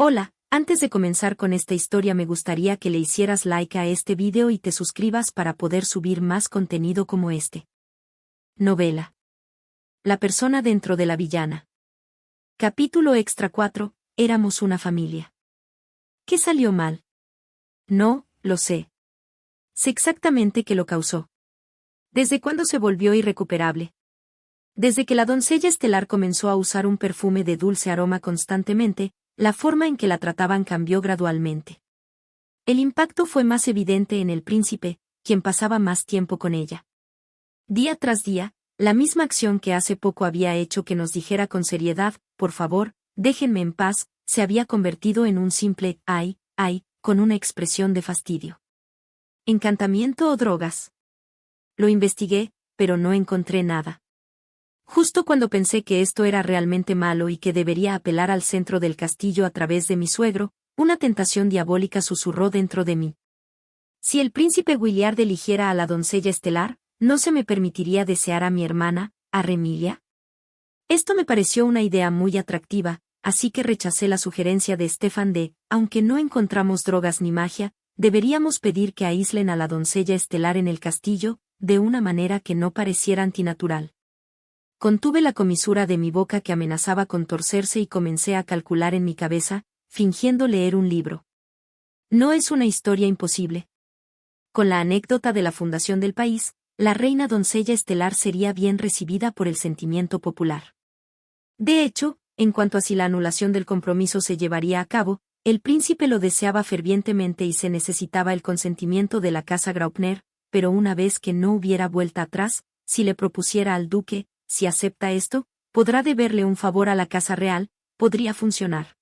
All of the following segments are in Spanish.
Hola, antes de comenzar con esta historia me gustaría que le hicieras like a este video y te suscribas para poder subir más contenido como este. Novela. La persona dentro de la villana. Capítulo extra 4. Éramos una familia. ¿Qué salió mal? No, lo sé. Sé exactamente qué lo causó. ¿Desde cuándo se volvió irrecuperable? Desde que la doncella estelar comenzó a usar un perfume de dulce aroma constantemente, la forma en que la trataban cambió gradualmente. El impacto fue más evidente en el príncipe, quien pasaba más tiempo con ella. Día tras día, la misma acción que hace poco había hecho que nos dijera con seriedad, por favor, déjenme en paz, se había convertido en un simple ay, ay, con una expresión de fastidio. ¿Encantamiento o drogas? Lo investigué, pero no encontré nada. Justo cuando pensé que esto era realmente malo y que debería apelar al centro del castillo a través de mi suegro, una tentación diabólica susurró dentro de mí. Si el príncipe Williard eligiera a la doncella estelar, ¿no se me permitiría desear a mi hermana, a Remilia? Esto me pareció una idea muy atractiva, así que rechacé la sugerencia de Stefan de, aunque no encontramos drogas ni magia, deberíamos pedir que aíslen a la doncella estelar en el castillo, de una manera que no pareciera antinatural. Contuve la comisura de mi boca que amenazaba con torcerse y comencé a calcular en mi cabeza, fingiendo leer un libro. No es una historia imposible. Con la anécdota de la fundación del país, la reina doncella estelar sería bien recibida por el sentimiento popular. De hecho, en cuanto a si la anulación del compromiso se llevaría a cabo, el príncipe lo deseaba fervientemente y se necesitaba el consentimiento de la casa Graupner, pero una vez que no hubiera vuelta atrás, si le propusiera al duque, si acepta esto, podrá deberle un favor a la casa real, podría funcionar.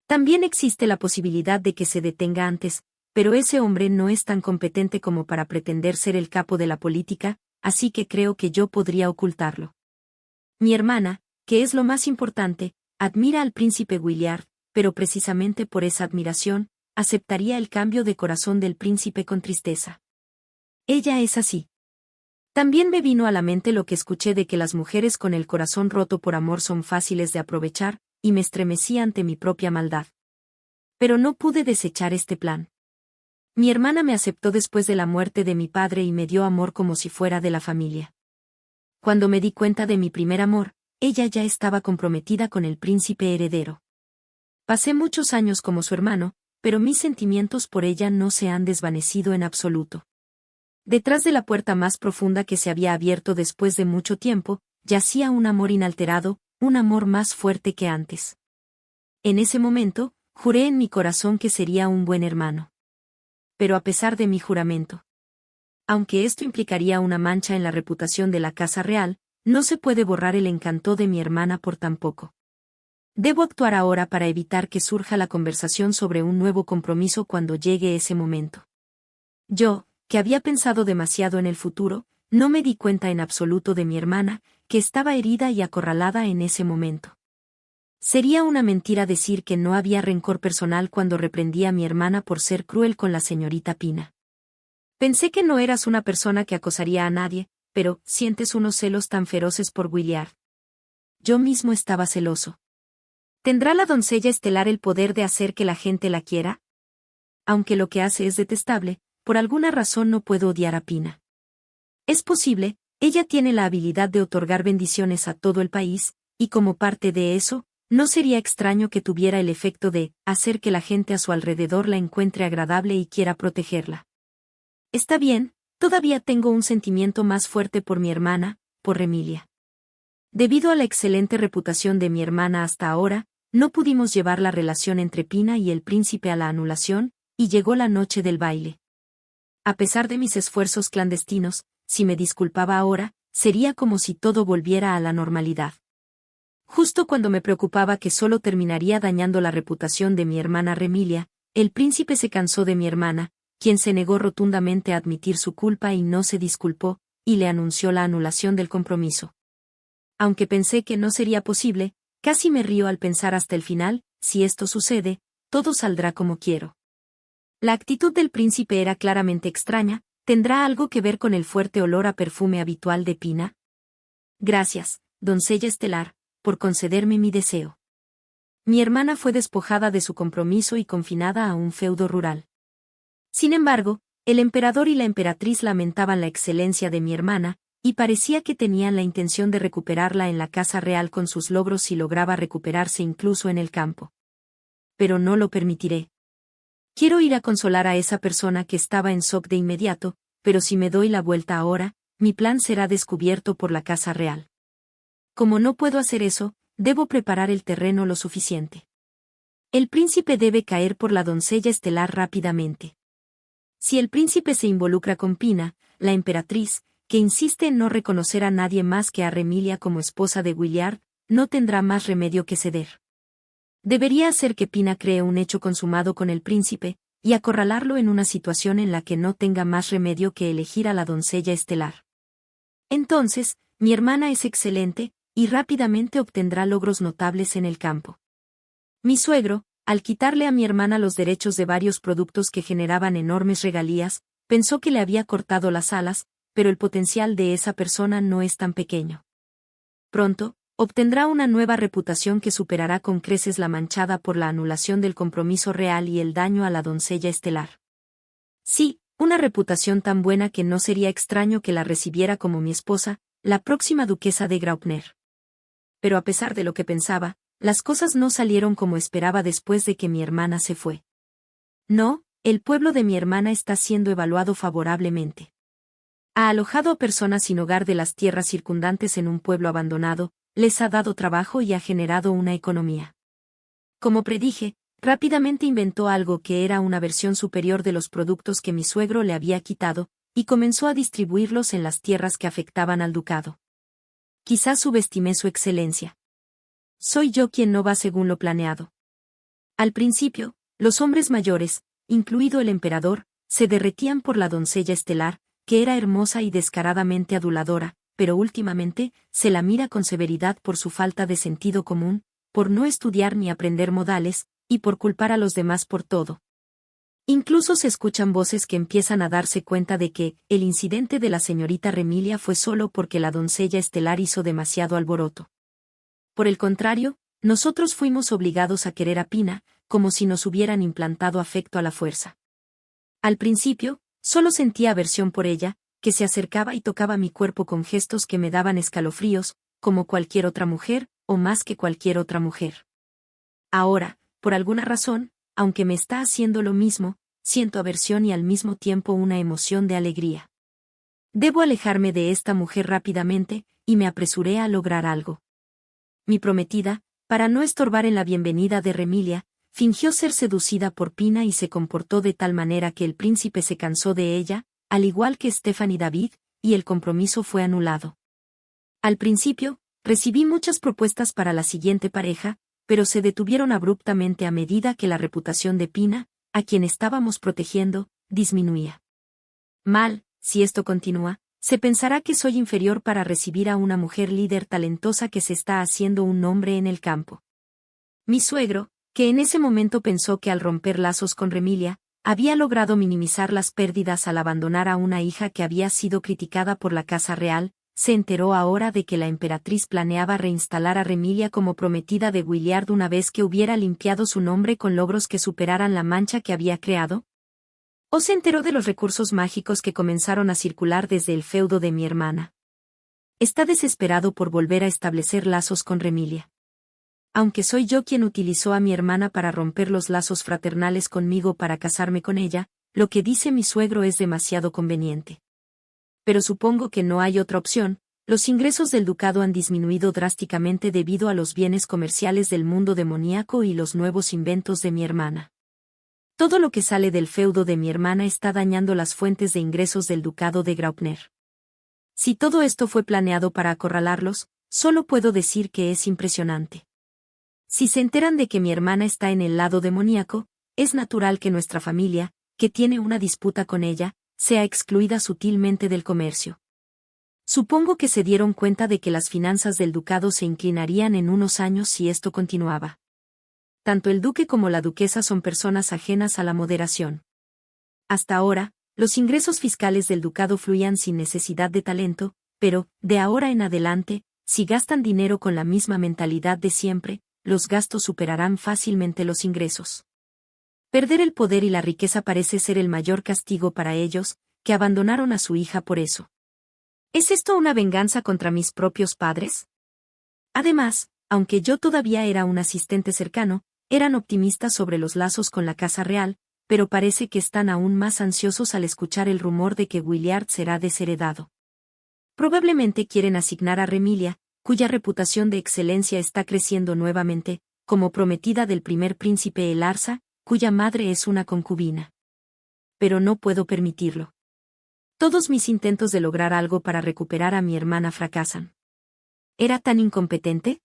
También existe la posibilidad de que se detenga antes, pero ese hombre no es tan competente como para pretender ser el capo de la política, así que creo que yo podría ocultarlo. Mi hermana, que es lo más importante, admira al príncipe Williard, pero precisamente por esa admiración, aceptaría el cambio de corazón del príncipe con tristeza. Ella es así. También me vino a la mente lo que escuché de que las mujeres con el corazón roto por amor son fáciles de aprovechar, y me estremecí ante mi propia maldad. Pero no pude desechar este plan. Mi hermana me aceptó después de la muerte de mi padre y me dio amor como si fuera de la familia. Cuando me di cuenta de mi primer amor, ella ya estaba comprometida con el príncipe heredero. Pasé muchos años como su hermano, pero mis sentimientos por ella no se han desvanecido en absoluto. Detrás de la puerta más profunda que se había abierto después de mucho tiempo, yacía un amor inalterado, un amor más fuerte que antes. En ese momento, juré en mi corazón que sería un buen hermano. Pero a pesar de mi juramento, aunque esto implicaría una mancha en la reputación de la casa real, no se puede borrar el encanto de mi hermana por tan poco. Debo actuar ahora para evitar que surja la conversación sobre un nuevo compromiso cuando llegue ese momento. Yo, que había pensado demasiado en el futuro, no me di cuenta en absoluto de mi hermana, que estaba herida y acorralada en ese momento. Sería una mentira decir que no había rencor personal cuando reprendí a mi hermana por ser cruel con la señorita Pina. Pensé que no eras una persona que acosaría a nadie, pero sientes unos celos tan feroces por Williard. Yo mismo estaba celoso. ¿Tendrá la doncella estelar el poder de hacer que la gente la quiera? Aunque lo que hace es detestable, por alguna razón no puedo odiar a Pina. Es posible, ella tiene la habilidad de otorgar bendiciones a todo el país, y como parte de eso, no sería extraño que tuviera el efecto de hacer que la gente a su alrededor la encuentre agradable y quiera protegerla. Está bien, todavía tengo un sentimiento más fuerte por mi hermana, por Remilia. Debido a la excelente reputación de mi hermana hasta ahora, no pudimos llevar la relación entre Pina y el príncipe a la anulación, y llegó la noche del baile. A pesar de mis esfuerzos clandestinos, si me disculpaba ahora, sería como si todo volviera a la normalidad. Justo cuando me preocupaba que solo terminaría dañando la reputación de mi hermana Remilia, el príncipe se cansó de mi hermana, quien se negó rotundamente a admitir su culpa y no se disculpó, y le anunció la anulación del compromiso. Aunque pensé que no sería posible, casi me río al pensar hasta el final, si esto sucede, todo saldrá como quiero. La actitud del príncipe era claramente extraña, ¿tendrá algo que ver con el fuerte olor a perfume habitual de Pina? Gracias, doncella estelar, por concederme mi deseo. mi hermana fue despojada de su compromiso y confinada a un feudo rural. Sin embargo, el emperador y la emperatriz lamentaban la excelencia de mi hermana, y parecía que tenían la intención de recuperarla en la casa real con sus logros si lograba recuperarse incluso en el campo. Pero no lo permitiré. Quiero ir a consolar a esa persona que estaba en shock de inmediato, pero si me doy la vuelta ahora, mi plan será descubierto por la casa real. Como no puedo hacer eso, debo preparar el terreno lo suficiente. El príncipe debe caer por la doncella estelar rápidamente. Si el príncipe se involucra con Pina, la emperatriz, que insiste en no reconocer a nadie más que a Remilia como esposa de Williard, no tendrá más remedio que ceder. Debería hacer que Pina cree un hecho consumado con el príncipe, y acorralarlo en una situación en la que no tenga más remedio que elegir a la doncella estelar. Entonces, mi hermana es excelente, y rápidamente obtendrá logros notables en el campo. Mi suegro, al quitarle a mi hermana los derechos de varios productos que generaban enormes regalías, pensó que le había cortado las alas, pero el potencial de esa persona no es tan pequeño. Pronto, obtendrá una nueva reputación que superará con creces la manchada por la anulación del compromiso real y el daño a la doncella estelar. Sí, una reputación tan buena que no sería extraño que la recibiera como mi esposa, la próxima duquesa de Graupner. Pero a pesar de lo que pensaba, las cosas no salieron como esperaba después de que mi hermana se fue. No, el pueblo de mi hermana está siendo evaluado favorablemente. Ha alojado a personas sin hogar de las tierras circundantes en un pueblo abandonado, les ha dado trabajo y ha generado una economía. Como predije, rápidamente inventó algo que era una versión superior de los productos que mi suegro le había quitado, y comenzó a distribuirlos en las tierras que afectaban al ducado. Quizás subestimé su excelencia. Soy yo quien no va según lo planeado. Al principio, los hombres mayores, incluido el emperador, se derretían por la doncella estelar, que era hermosa y descaradamente aduladora, pero últimamente, se la mira con severidad por su falta de sentido común, por no estudiar ni aprender modales, y por culpar a los demás por todo. Incluso se escuchan voces que empiezan a darse cuenta de que, el incidente de la señorita Remilia fue solo porque la doncella estelar hizo demasiado alboroto. Por el contrario, nosotros fuimos obligados a querer a Pina, como si nos hubieran implantado afecto a la fuerza. Al principio, solo sentía aversión por ella, que se acercaba y tocaba mi cuerpo con gestos que me daban escalofríos, como cualquier otra mujer, o más que cualquier otra mujer. Ahora, por alguna razón, aunque me está haciendo lo mismo, siento aversión y al mismo tiempo una emoción de alegría. Debo alejarme de esta mujer rápidamente, y me apresuré a lograr algo. Mi prometida, para no estorbar en la bienvenida de Remilia, fingió ser seducida por Pina y se comportó de tal manera que el príncipe se cansó de ella, al igual que Stefan y David, y el compromiso fue anulado. Al principio, recibí muchas propuestas para la siguiente pareja, pero se detuvieron abruptamente a medida que la reputación de Pina, a quien estábamos protegiendo, disminuía. Mal, si esto continúa, se pensará que soy inferior para recibir a una mujer líder talentosa que se está haciendo un nombre en el campo. Mi suegro, que en ese momento pensó que al romper lazos con Remilia, había logrado minimizar las pérdidas al abandonar a una hija que había sido criticada por la casa real, se enteró ahora de que la emperatriz planeaba reinstalar a Remilia como prometida de Williard una vez que hubiera limpiado su nombre con logros que superaran la mancha que había creado. ¿O se enteró de los recursos mágicos que comenzaron a circular desde el feudo de mi hermana? Está desesperado por volver a establecer lazos con Remilia. Aunque soy yo quien utilizó a mi hermana para romper los lazos fraternales conmigo para casarme con ella, lo que dice mi suegro es demasiado conveniente. Pero supongo que no hay otra opción, los ingresos del ducado han disminuido drásticamente debido a los bienes comerciales del mundo demoníaco y los nuevos inventos de mi hermana. Todo lo que sale del feudo de mi hermana está dañando las fuentes de ingresos del ducado de Graupner. Si todo esto fue planeado para acorralarlos, solo puedo decir que es impresionante. Si se enteran de que mi hermana está en el lado demoníaco, es natural que nuestra familia, que tiene una disputa con ella, sea excluida sutilmente del comercio. Supongo que se dieron cuenta de que las finanzas del ducado se inclinarían en unos años si esto continuaba. Tanto el duque como la duquesa son personas ajenas a la moderación. Hasta ahora, los ingresos fiscales del ducado fluían sin necesidad de talento, pero, de ahora en adelante, si gastan dinero con la misma mentalidad de siempre, los gastos superarán fácilmente los ingresos. Perder el poder y la riqueza parece ser el mayor castigo para ellos, que abandonaron a su hija por eso. ¿Es esto una venganza contra mis propios padres? Además, aunque yo todavía era un asistente cercano, eran optimistas sobre los lazos con la Casa Real, pero parece que están aún más ansiosos al escuchar el rumor de que Williard será desheredado. Probablemente quieren asignar a Remilia, cuya reputación de excelencia está creciendo nuevamente, como prometida del primer príncipe Elarsa, cuya madre es una concubina. Pero no puedo permitirlo. Todos mis intentos de lograr algo para recuperar a mi hermana fracasan. ¿Era tan incompetente?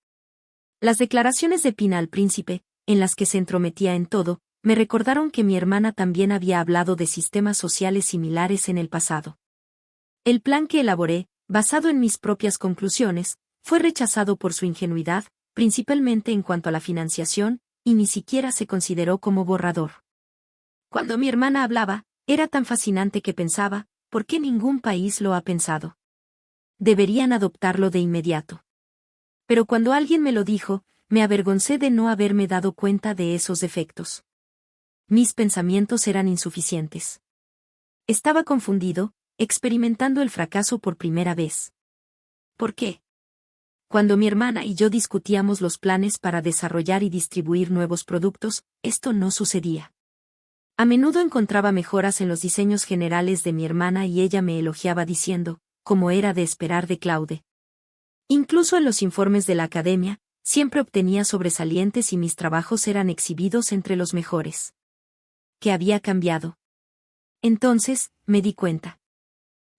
Las declaraciones de Pina al príncipe, en las que se entrometía en todo, me recordaron que mi hermana también había hablado de sistemas sociales similares en el pasado. El plan que elaboré, basado en mis propias conclusiones, fue rechazado por su ingenuidad, principalmente en cuanto a la financiación, y ni siquiera se consideró como borrador. Cuando mi hermana hablaba, era tan fascinante que pensaba, ¿por qué ningún país lo ha pensado? Deberían adoptarlo de inmediato. Pero cuando alguien me lo dijo, me avergoncé de no haberme dado cuenta de esos defectos. Mis pensamientos eran insuficientes. Estaba confundido, experimentando el fracaso por primera vez. ¿Por qué? Cuando mi hermana y yo discutíamos los planes para desarrollar y distribuir nuevos productos, esto no sucedía. A menudo encontraba mejoras en los diseños generales de mi hermana y ella me elogiaba diciendo, como era de esperar de Claude. Incluso en los informes de la academia, siempre obtenía sobresalientes y mis trabajos eran exhibidos entre los mejores. ¿Qué había cambiado? Entonces, me di cuenta.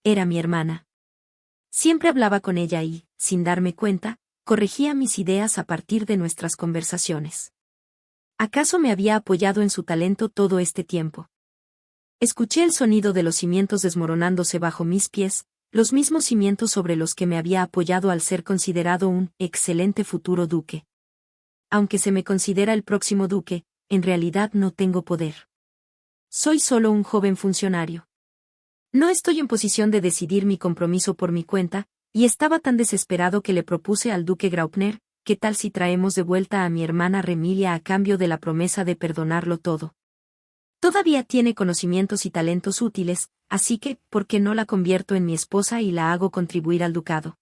Era mi hermana. Siempre hablaba con ella y, sin darme cuenta, corregía mis ideas a partir de nuestras conversaciones. ¿Acaso me había apoyado en su talento todo este tiempo? Escuché el sonido de los cimientos desmoronándose bajo mis pies, los mismos cimientos sobre los que me había apoyado al ser considerado un excelente futuro duque. Aunque se me considera el próximo duque, en realidad no tengo poder. Soy solo un joven funcionario. No estoy en posición de decidir mi compromiso por mi cuenta, y estaba tan desesperado que le propuse al duque Graupner, ¿qué tal si traemos de vuelta a mi hermana Remilia a cambio de la promesa de perdonarlo todo? Todavía tiene conocimientos y talentos útiles, así que, ¿por qué no la convierto en mi esposa y la hago contribuir al ducado?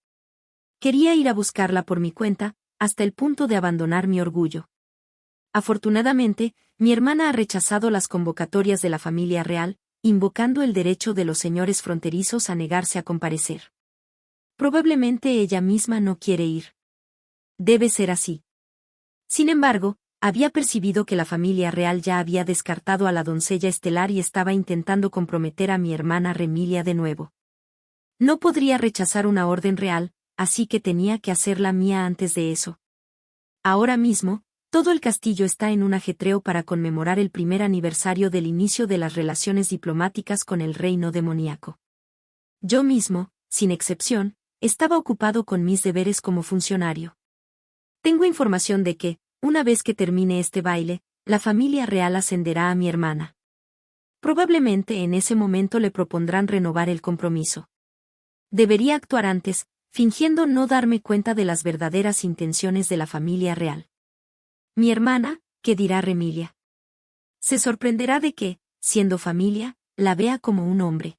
Quería ir a buscarla por mi cuenta, hasta el punto de abandonar mi orgullo. Afortunadamente, mi hermana ha rechazado las convocatorias de la familia real, invocando el derecho de los señores fronterizos a negarse a comparecer. Probablemente ella misma no quiere ir. Debe ser así. Sin embargo, había percibido que la familia real ya había descartado a la doncella estelar y estaba intentando comprometer a mi hermana Remilia de nuevo. No podría rechazar una orden real, así que tenía que hacerla mía antes de eso. Ahora mismo, todo el castillo está en un ajetreo para conmemorar el primer aniversario del inicio de las relaciones diplomáticas con el reino demoníaco. Yo mismo, sin excepción, estaba ocupado con mis deberes como funcionario. Tengo información de que, una vez que termine este baile, la familia real ascenderá a mi hermana. Probablemente en ese momento le propondrán renovar el compromiso. Debería actuar antes, fingiendo no darme cuenta de las verdaderas intenciones de la familia real. Mi hermana, ¿qué dirá Remilia? Se sorprenderá de que, siendo familia, la vea como un hombre.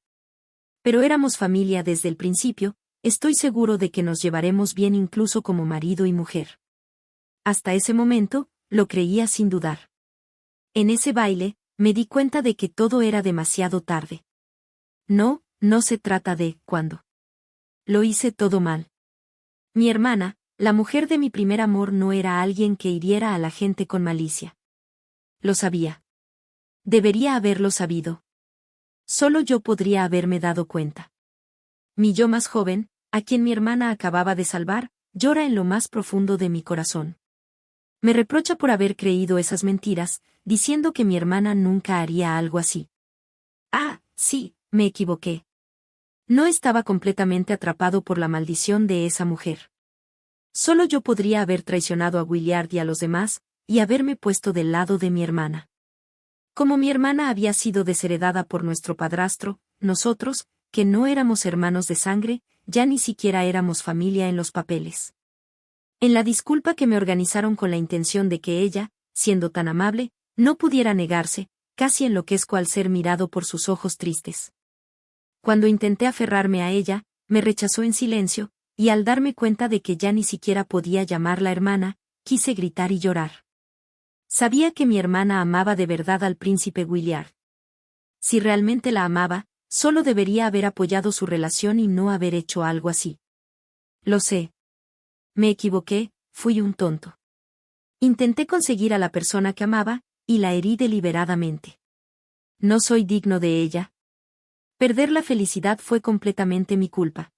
Pero éramos familia desde el principio, estoy seguro de que nos llevaremos bien incluso como marido y mujer. Hasta ese momento, lo creía sin dudar. En ese baile, me di cuenta de que todo era demasiado tarde. No, no se trata de ¿cuándo? Lo hice todo mal. Mi hermana, la mujer de mi primer amor, no era alguien que hiriera a la gente con malicia. Lo sabía. Debería haberlo sabido. Solo yo podría haberme dado cuenta. Mi yo más joven, a quien mi hermana acababa de salvar, llora en lo más profundo de mi corazón. Me reprocha por haber creído esas mentiras, diciendo que mi hermana nunca haría algo así. Ah, sí, me equivoqué. No estaba completamente atrapado por la maldición de esa mujer. Solo yo podría haber traicionado a Williard y a los demás, y haberme puesto del lado de mi hermana. Como mi hermana había sido desheredada por nuestro padrastro, nosotros, que no éramos hermanos de sangre, ya ni siquiera éramos familia en los papeles. En la disculpa que me organizaron con la intención de que ella, siendo tan amable, no pudiera negarse, casi enloquezco al ser mirado por sus ojos tristes. Cuando intenté aferrarme a ella, me rechazó en silencio, y al darme cuenta de que ya ni siquiera podía llamarla hermana, quise gritar y llorar. Sabía que mi hermana amaba de verdad al príncipe William. Si realmente la amaba, solo debería haber apoyado su relación y no haber hecho algo así. Lo sé. Me equivoqué, fui un tonto. Intenté conseguir a la persona que amaba, y la herí deliberadamente. No soy digno de ella. Perder la felicidad fue completamente mi culpa.